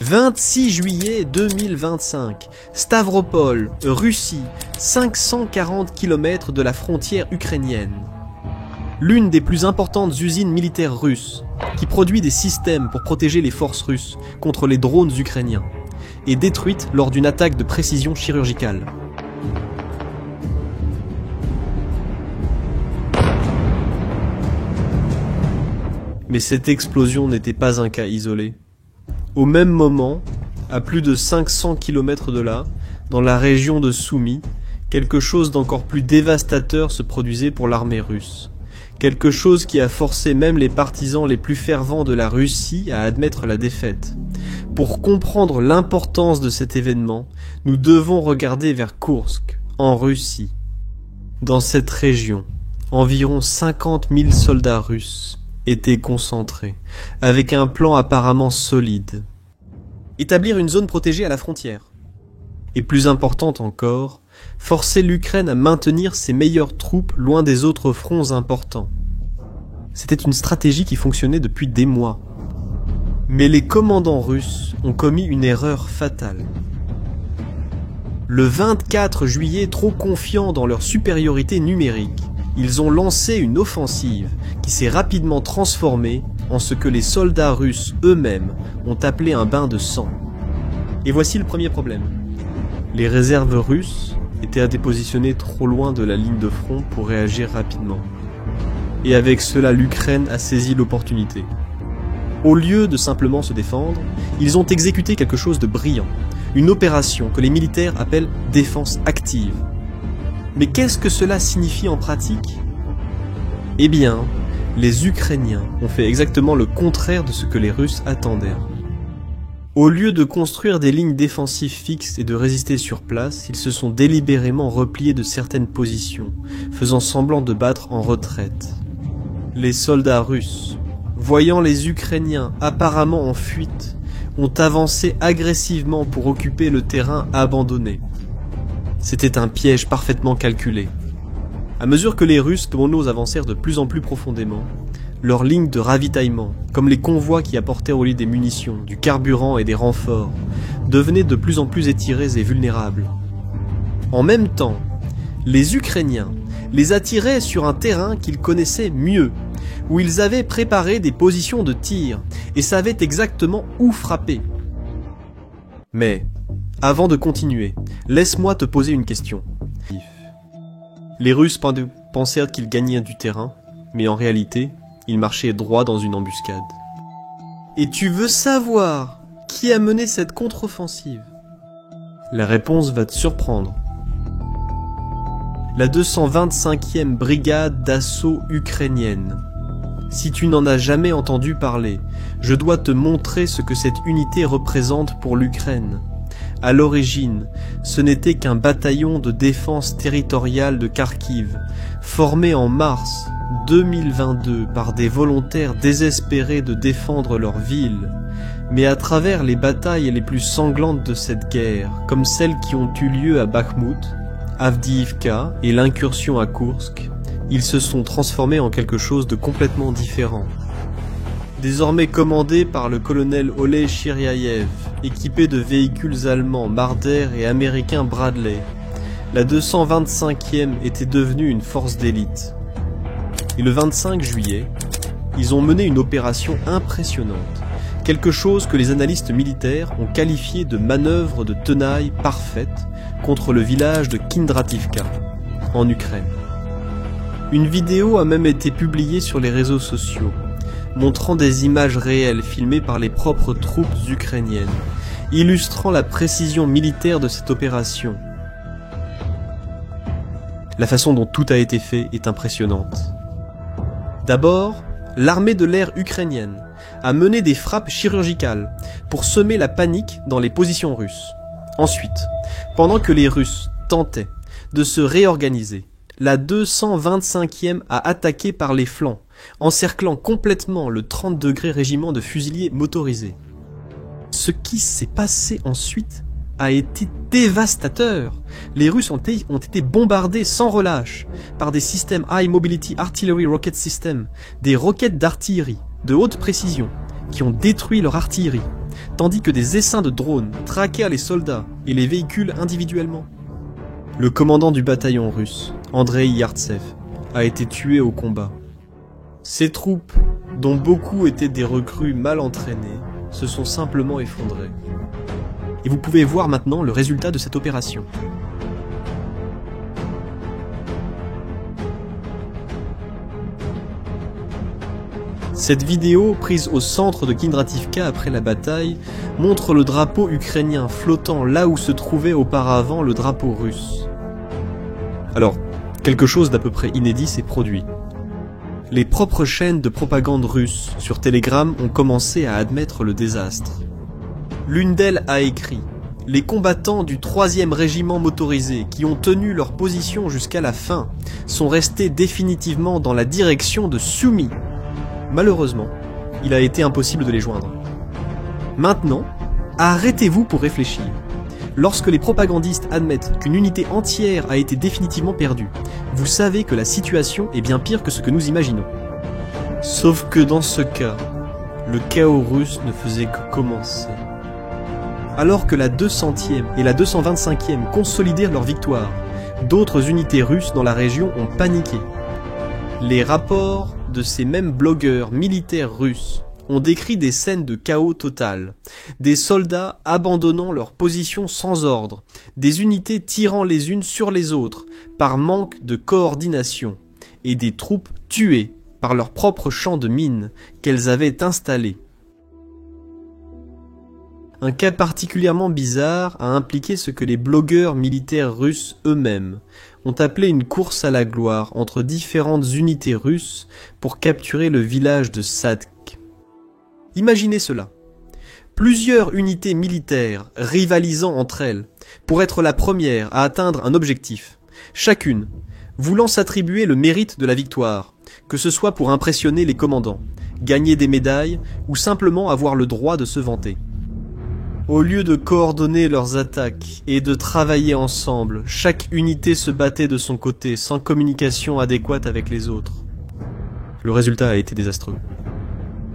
26 juillet 2025, Stavropol, Russie, 540 km de la frontière ukrainienne. L'une des plus importantes usines militaires russes, qui produit des systèmes pour protéger les forces russes contre les drones ukrainiens, est détruite lors d'une attaque de précision chirurgicale. Mais cette explosion n'était pas un cas isolé. Au même moment, à plus de 500 km de là, dans la région de Soumy, quelque chose d'encore plus dévastateur se produisait pour l'armée russe. Quelque chose qui a forcé même les partisans les plus fervents de la Russie à admettre la défaite. Pour comprendre l'importance de cet événement, nous devons regarder vers Koursk, en Russie. Dans cette région, environ 50 000 soldats russes étaient concentrés, avec un plan apparemment solide. Établir une zone protégée à la frontière. Et plus importante encore, forcer l'Ukraine à maintenir ses meilleures troupes loin des autres fronts importants. C'était une stratégie qui fonctionnait depuis des mois. Mais les commandants russes ont commis une erreur fatale. Le 24 juillet, trop confiants dans leur supériorité numérique, ils ont lancé une offensive qui s'est rapidement transformée en ce que les soldats russes eux-mêmes ont appelé un bain de sang. Et voici le premier problème. Les réserves russes étaient à dépositionner trop loin de la ligne de front pour réagir rapidement. Et avec cela, l'Ukraine a saisi l'opportunité. Au lieu de simplement se défendre, ils ont exécuté quelque chose de brillant, une opération que les militaires appellent défense active. Mais qu'est-ce que cela signifie en pratique? Eh bien, les Ukrainiens ont fait exactement le contraire de ce que les Russes attendaient. Au lieu de construire des lignes défensives fixes et de résister sur place, ils se sont délibérément repliés de certaines positions, faisant semblant de battre en retraite. Les soldats russes, voyant les Ukrainiens apparemment en fuite, ont avancé agressivement pour occuper le terrain abandonné. C'était un piège parfaitement calculé. À mesure que les Russes commandos avancèrent de plus en plus profondément, leurs lignes de ravitaillement, comme les convois qui apportaient au lit des munitions, du carburant et des renforts, devenaient de plus en plus étirées et vulnérables. En même temps, les Ukrainiens les attiraient sur un terrain qu'ils connaissaient mieux, où ils avaient préparé des positions de tir et savaient exactement où frapper. Mais, avant de continuer, laisse-moi te poser une question. Les Russes pensèrent qu'ils gagnaient du terrain, mais en réalité, ils marchaient droit dans une embuscade. Et tu veux savoir qui a mené cette contre-offensive? La réponse va te surprendre. La 225e brigade d'assaut ukrainienne. Si tu n'en as jamais entendu parler, je dois te montrer ce que cette unité représente pour l'Ukraine. À l'origine, ce n'était qu'un bataillon de défense territoriale de Kharkiv, formé en mars 2022 par des volontaires désespérés de défendre leur ville. Mais à travers les batailles les plus sanglantes de cette guerre, comme celles qui ont eu lieu à Bakhmout, Avdiivka et l'incursion à Koursk, ils se sont transformés en quelque chose de complètement différent. Désormais commandé par le colonel Oleh Chiryayev, équipé de véhicules allemands Marder et américains Bradley, la 225e était devenue une force d'élite. Et le 25 juillet, ils ont mené une opération impressionnante, quelque chose que les analystes militaires ont qualifié de manœuvre de tenaille parfaite contre le village de Kindrativka, en Ukraine. Une vidéo a même été publiée sur les réseaux sociaux, montrant des images réelles filmées par les propres troupes ukrainiennes, illustrant la précision militaire de cette opération. La façon dont tout a été fait est impressionnante. D'abord, l'armée de l'air ukrainienne a mené des frappes chirurgicales pour semer la panique dans les positions russes. Ensuite, pendant que les Russes tentaient de se réorganiser, la 225e a attaqué par les flancs, encerclant complètement le 30 degrés régiment de fusiliers motorisés. Ce qui s'est passé ensuite a été dévastateur. Les Russes ont été bombardés sans relâche par des systèmes High Mobility Artillery Rocket System, des roquettes d'artillerie de haute précision qui ont détruit leur artillerie, tandis que des essaims de drones traquèrent les soldats et les véhicules individuellement. Le commandant du bataillon russe, Andrei Yartsev, a été tué au combat. Ses troupes, dont beaucoup étaient des recrues mal entraînées, se sont simplement effondrées. Et vous pouvez voir maintenant le résultat de cette opération. Cette vidéo, prise au centre de Kindrativka après la bataille, montre le drapeau ukrainien flottant là où se trouvait auparavant le drapeau russe. Alors, quelque chose d'à peu près inédit s'est produit. Les propres chaînes de propagande russes sur Telegram ont commencé à admettre le désastre. L'une d'elles a écrit « Les combattants du 3e régiment motorisé qui ont tenu leur position jusqu'à la fin sont restés définitivement dans la direction de Sumy. Malheureusement, il a été impossible de les joindre. Maintenant, arrêtez-vous pour réfléchir. Lorsque les propagandistes admettent qu'une unité entière a été définitivement perdue, vous savez que la situation est bien pire que ce que nous imaginons. Sauf que dans ce cas, le chaos russe ne faisait que commencer. Alors que la 200e et la 225e consolidèrent leur victoire, d'autres unités russes dans la région ont paniqué. Les rapports de ces mêmes blogueurs militaires russes ont décrit des scènes de chaos total, des soldats abandonnant leur position sans ordre, des unités tirant les unes sur les autres par manque de coordination, et des troupes tuées par leurs propres champs de mines qu'elles avaient installés. Un cas particulièrement bizarre a impliqué ce que les blogueurs militaires russes eux-mêmes ont appelé une course à la gloire entre différentes unités russes pour capturer le village de Sadk. Imaginez cela. Plusieurs unités militaires rivalisant entre elles pour être la première à atteindre un objectif, chacune voulant s'attribuer le mérite de la victoire, que ce soit pour impressionner les commandants, gagner des médailles ou simplement avoir le droit de se vanter. Au lieu de coordonner leurs attaques et de travailler ensemble, chaque unité se battait de son côté sans communication adéquate avec les autres. Le résultat a été désastreux.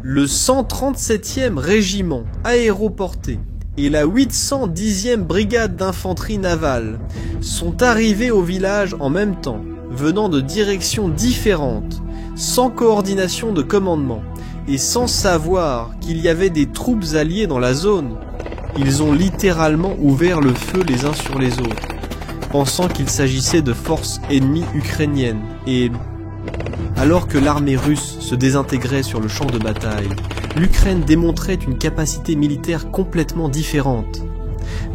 Le 137e régiment aéroporté et la 810e brigade d'infanterie navale sont arrivés au village en même temps, venant de directions différentes, sans coordination de commandement et sans savoir qu'il y avait des troupes alliées dans la zone. Ils ont littéralement ouvert le feu les uns sur les autres, pensant qu'il s'agissait de forces ennemies ukrainiennes, et alors que l'armée russe se désintégrait sur le champ de bataille, l'Ukraine démontrait une capacité militaire complètement différente,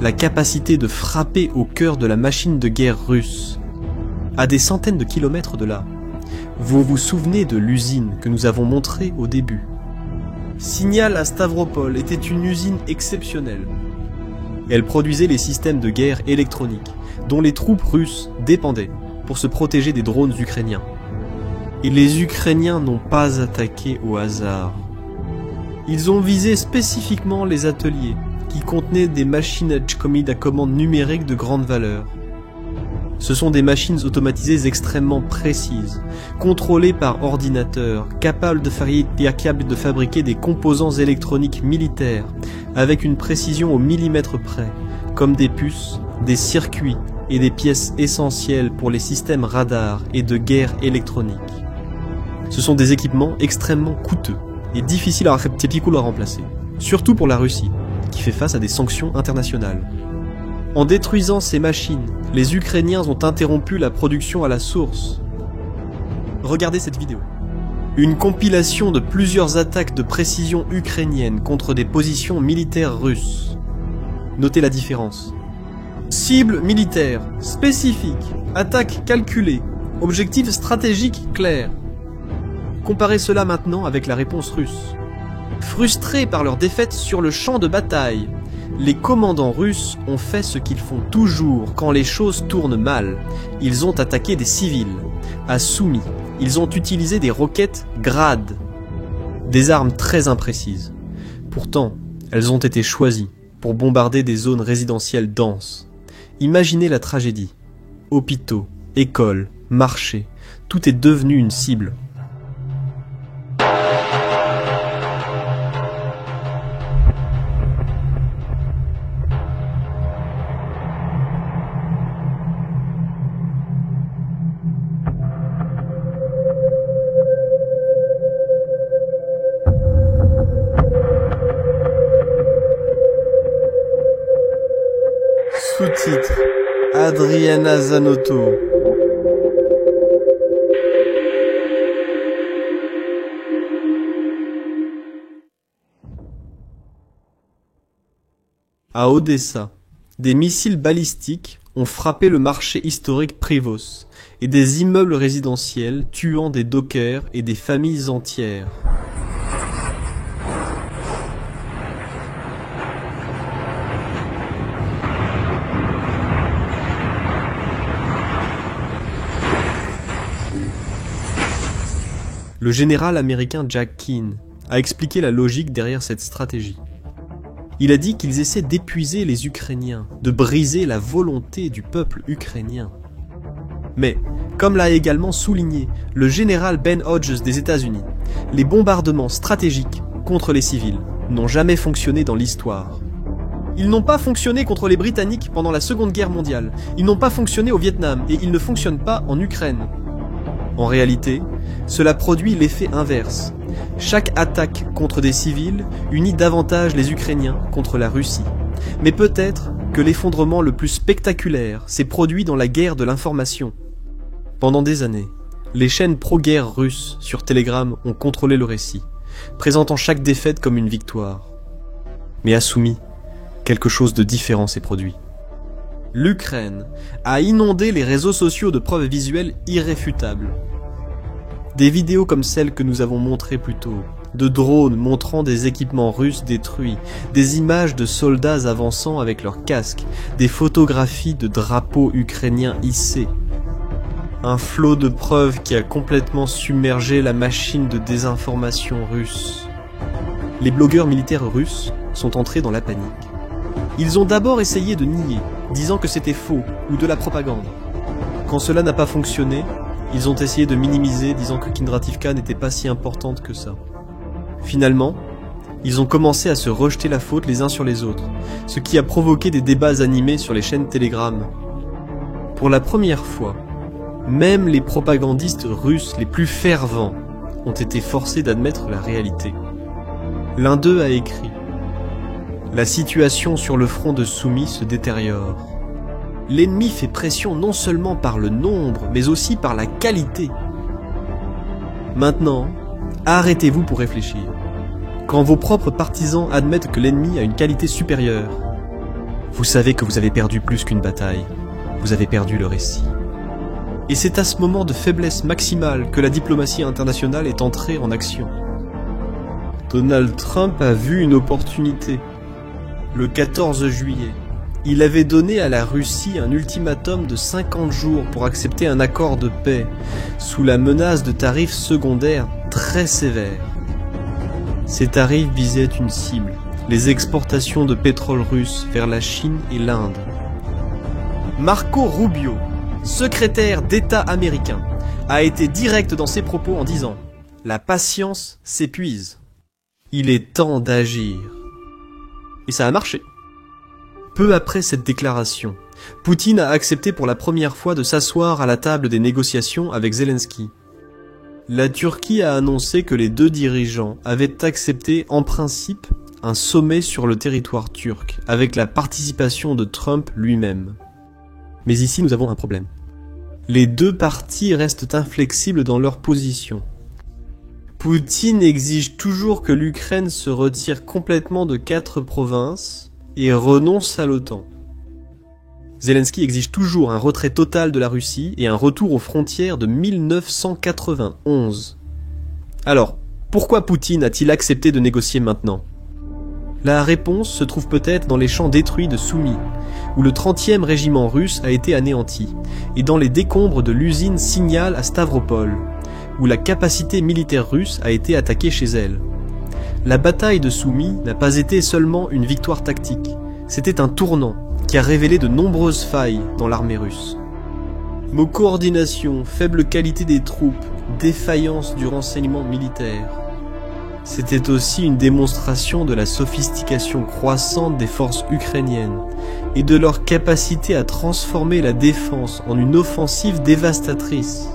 la capacité de frapper au cœur de la machine de guerre russe, à des centaines de kilomètres de là. Vous vous souvenez de l'usine que nous avons montrée au début? Signal à Stavropol était une usine exceptionnelle. Elle produisait les systèmes de guerre électroniques, dont les troupes russes dépendaient pour se protéger des drones ukrainiens. Et les Ukrainiens n'ont pas attaqué au hasard. Ils ont visé spécifiquement les ateliers, qui contenaient des machines à commande numérique de grande valeur. Ce sont des machines automatisées extrêmement précises, contrôlées par ordinateur, capables de fabriquer des composants électroniques militaires, avec une précision au millimètre près, comme des puces, des circuits et des pièces essentielles pour les systèmes radars et de guerre électronique. Ce sont des équipements extrêmement coûteux et difficiles à remplacer, surtout pour la Russie, qui fait face à des sanctions internationales. En détruisant ces machines, les Ukrainiens ont interrompu la production à la source. Regardez cette vidéo. Une compilation de plusieurs attaques de précision ukrainiennes contre des positions militaires russes. Notez la différence. Cible militaire, spécifique, attaque calculée, objectif stratégique clair. Comparez cela maintenant avec la réponse russe. Frustrés par leur défaite sur le champ de bataille, les commandants russes ont fait ce qu'ils font toujours quand les choses tournent mal. Ils ont attaqué des civils. À Sumy, ils ont utilisé des roquettes Grad, des armes très imprécises. Pourtant, elles ont été choisies pour bombarder des zones résidentielles denses. Imaginez la tragédie. Hôpitaux, écoles, marchés, tout est devenu une cible. Sous-titre Adriana Zanotto. À Odessa, des missiles balistiques ont frappé le marché historique Privos et des immeubles résidentiels tuant des dockers et des familles entières. Le général américain Jack Keane a expliqué la logique derrière cette stratégie. Il a dit qu'ils essaient d'épuiser les Ukrainiens, de briser la volonté du peuple ukrainien. Mais, comme l'a également souligné le général Ben Hodges des États-Unis, les bombardements stratégiques contre les civils n'ont jamais fonctionné dans l'histoire. Ils n'ont pas fonctionné contre les Britanniques pendant la Seconde Guerre mondiale, ils n'ont pas fonctionné au Vietnam et ils ne fonctionnent pas en Ukraine. En réalité, cela produit l'effet inverse. Chaque attaque contre des civils unit davantage les Ukrainiens contre la Russie. Mais peut-être que l'effondrement le plus spectaculaire s'est produit dans la guerre de l'information. Pendant des années, les chaînes pro-guerre russes sur Telegram ont contrôlé le récit, présentant chaque défaite comme une victoire. Mais à Soumy, quelque chose de différent s'est produit. L'Ukraine a inondé les réseaux sociaux de preuves visuelles irréfutables. Des vidéos comme celles que nous avons montrées plus tôt, de drones montrant des équipements russes détruits, des images de soldats avançant avec leurs casques, des photographies de drapeaux ukrainiens hissés. Un flot de preuves qui a complètement submergé la machine de désinformation russe. Les blogueurs militaires russes sont entrés dans la panique. Ils ont d'abord essayé de nier, disant que c'était faux ou de la propagande. Quand cela n'a pas fonctionné, ils ont essayé de minimiser, disant que Kindrativka n'était pas si importante que ça. Finalement, ils ont commencé à se rejeter la faute les uns sur les autres, ce qui a provoqué des débats animés sur les chaînes Telegram. Pour la première fois, même les propagandistes russes les plus fervents ont été forcés d'admettre la réalité. L'un d'eux a écrit « La situation sur le front de Soumy se détériore. L'ennemi fait pression non seulement par le nombre, mais aussi par la qualité. Maintenant, arrêtez-vous pour réfléchir. Quand vos propres partisans admettent que l'ennemi a une qualité supérieure, vous savez que vous avez perdu plus qu'une bataille. Vous avez perdu le récit. Et c'est à ce moment de faiblesse maximale que la diplomatie internationale est entrée en action. Donald Trump a vu une opportunité. Le 14 juillet, il avait donné à la Russie un ultimatum de 50 jours pour accepter un accord de paix, sous la menace de tarifs secondaires très sévères. Ces tarifs visaient une cible, les exportations de pétrole russe vers la Chine et l'Inde. Marco Rubio, secrétaire d'État américain, a été direct dans ses propos en disant « La patience s'épuise. Il est temps d'agir. » Et ça a marché. Peu après cette déclaration, Poutine a accepté pour la première fois de s'asseoir à la table des négociations avec Zelensky. La Turquie a annoncé que les deux dirigeants avaient accepté en principe un sommet sur le territoire turc, avec la participation de Trump lui-même. Mais ici nous avons un problème. Les deux parties restent inflexibles dans leur position. Poutine exige toujours que l'Ukraine se retire complètement de 4 provinces et renonce à l'OTAN. Zelensky exige toujours un retrait total de la Russie et un retour aux frontières de 1991. Alors, pourquoi Poutine a-t-il accepté de négocier maintenant ? La réponse se trouve peut-être dans les champs détruits de Soumy, où le 30e régiment russe a été anéanti, et dans les décombres de l'usine Signal à Stavropol, où la capacité militaire russe a été attaquée chez elle. La bataille de Soumy n'a pas été seulement une victoire tactique, c'était un tournant qui a révélé de nombreuses failles dans l'armée russe. Coordination, faible qualité des troupes, défaillance du renseignement militaire. C'était aussi une démonstration de la sophistication croissante des forces ukrainiennes et de leur capacité à transformer la défense en une offensive dévastatrice.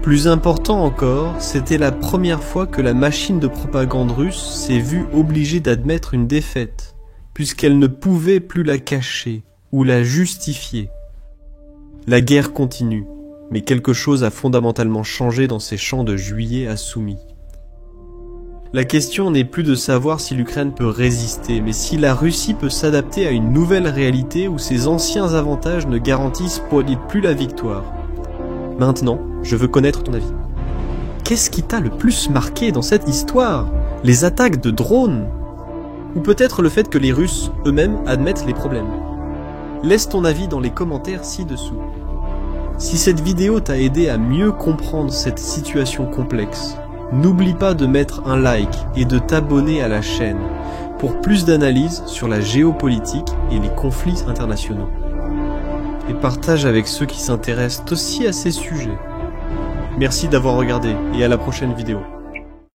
Plus important encore, c'était la première fois que la machine de propagande russe s'est vue obligée d'admettre une défaite, puisqu'elle ne pouvait plus la cacher, ou la justifier. La guerre continue, mais quelque chose a fondamentalement changé dans ces champs de juillet à Soumy. La question n'est plus de savoir si l'Ukraine peut résister, mais si la Russie peut s'adapter à une nouvelle réalité où ses anciens avantages ne garantissent plus la victoire. Maintenant, je veux connaître ton avis. Qu'est-ce qui t'a le plus marqué dans cette histoire? Les attaques de drones? Ou peut-être le fait que les Russes eux-mêmes admettent les problèmes? Laisse ton avis dans les commentaires ci-dessous. Si cette vidéo t'a aidé à mieux comprendre cette situation complexe, n'oublie pas de mettre un like et de t'abonner à la chaîne pour plus d'analyses sur la géopolitique et les conflits internationaux. Et partage avec ceux qui s'intéressent aussi à ces sujets. Merci d'avoir regardé et à la prochaine vidéo.